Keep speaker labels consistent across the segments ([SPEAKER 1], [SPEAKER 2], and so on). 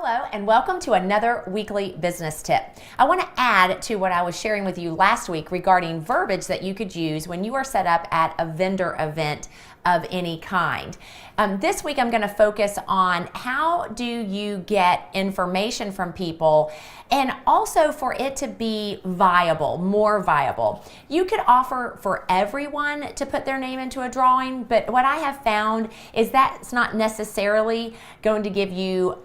[SPEAKER 1] Hello and welcome to another weekly business tip. I want to add to what I was sharing with you last week regarding verbiage that you could use when you are set up at a vendor event of any kind. This week I'm going to focus on how do you get information from people and also for it to be viable, more viable. You could offer for everyone to put their name into a drawing, but what I have found is that's not necessarily going to give you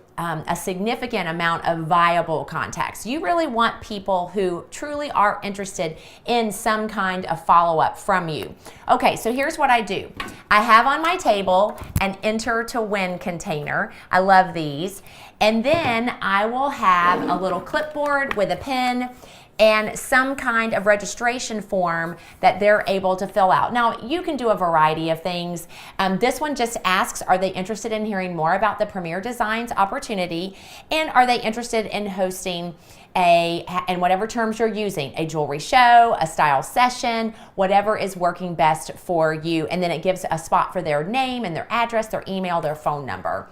[SPEAKER 1] a significant amount of viable contacts. You really want people who truly are interested in some kind of follow-up from you. Okay, so here's what I do. I have on my table an enter to win container. I love these. And then I will have a little clipboard with a pen and some kind of registration form that they're able to fill out. Now, you can do a variety of things. This one just asks, are they interested in hearing more about the Premier Designs opportunity? And are they interested in hosting and whatever terms you're using, a jewelry show, a style session, whatever is working best for you. And then it gives a spot for their name and their address, their email, their phone number.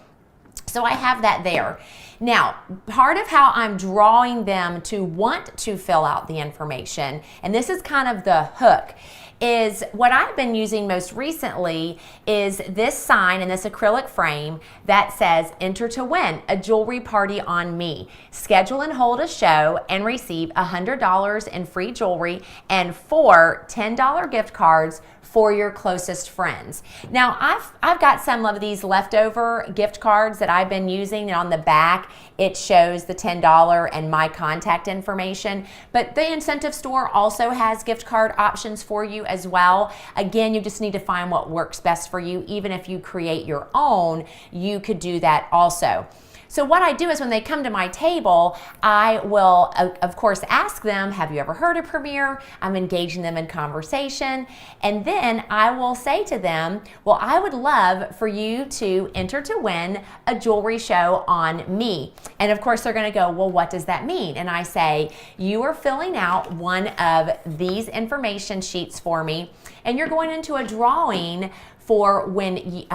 [SPEAKER 1] So I have that there. Now, part of how I'm drawing them to want to fill out the information, and this is kind of the hook, is what I've been using most recently is this sign and this acrylic frame that says enter to win a jewelry party on me. Schedule and hold a show and receive $100 in free jewelry and 4 $10 gift cards for your closest friends. Now, I've got some of these leftover gift cards that I've been using, and on the back it shows the $10 and my contact information, but the incentive store also has gift card options for you as well. Again, you just need to find what works best for you. Even if you create your own, you could do that also. So what I do is when they come to my table, I will, of course, ask them, have you ever heard of Premier? I'm engaging them in conversation. And then I will say to them, well, I would love for you to enter to win a jewelry show on me. And of course, they're going to go, well, what does that mean? And I say, you are filling out one of these information sheets for me, and you're going into a drawing for when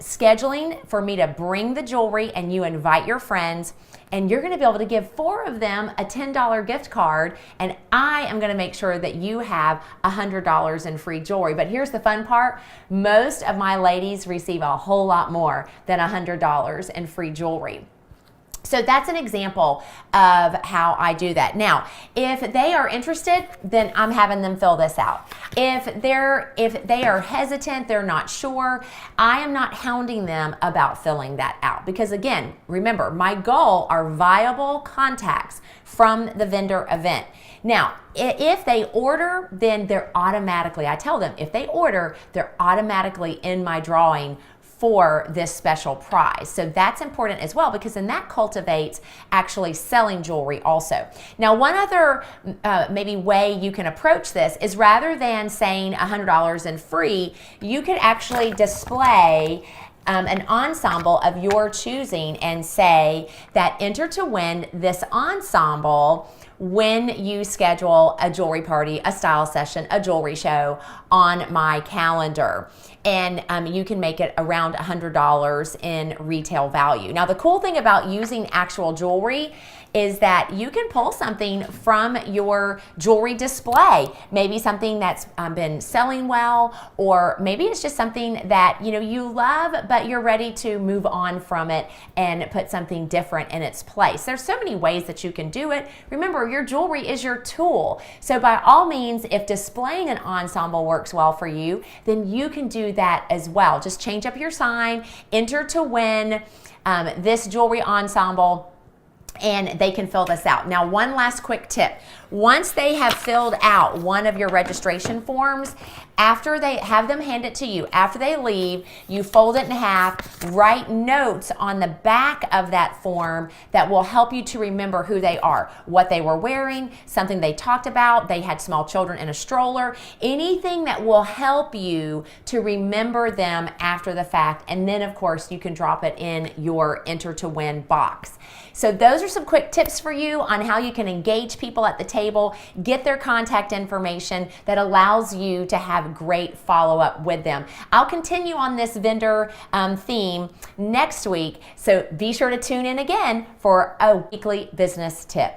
[SPEAKER 1] scheduling for me to bring the jewelry, and you invite your friends, and you're going to be able to give 4 of them a $10 gift card, and I am going to make sure that you have $100 in free jewelry. But here's the fun part. Most of my ladies receive a whole lot more than $100 in free jewelry. So that's an example of how I do that. Now, if they are interested, then I'm having them fill this out. If they are hesitant, they're not sure, I am not hounding them about filling that out. Because again, remember, my goal are viable contacts from the vendor event. Now, if they order, then they're automatically, I tell them, if they order, they're automatically in my drawing for this special prize. So that's important as well, because then that cultivates actually selling jewelry also. Now, one other maybe way you can approach this is, rather than saying $100 in free, you could actually display an ensemble of your choosing and say that enter to win this ensemble when you schedule a jewelry party, a style session, a jewelry show on my calendar. And you can make it around $100 in retail value. Now, the cool thing about using actual jewelry is that you can pull something from your jewelry display, maybe something that's been selling well, or maybe it's just something that you love, but you're ready to move on from it and put something different in its place. There's so many ways that you can do it. Remember, your jewelry is your tool. So by all means, if displaying an ensemble works well for you, then you can do that as well. Just change up your sign, enter to win this jewelry ensemble, and they can fill this out. Now, one last quick tip. Once they have filled out one of your registration forms, after they have them hand it to you, after they leave, you fold it in half, write notes on the back of that form that will help you to remember who they are, what they were wearing, something they talked about, they had small children in a stroller, anything that will help you to remember them after the fact. And then, of course, you can drop it in your enter to win box. So those are some quick tips for you on how you can engage people at the table, get their contact information that allows you to have have great follow-up with them. I'll continue on this vendor theme next week, so be sure to tune in again for a weekly business tip.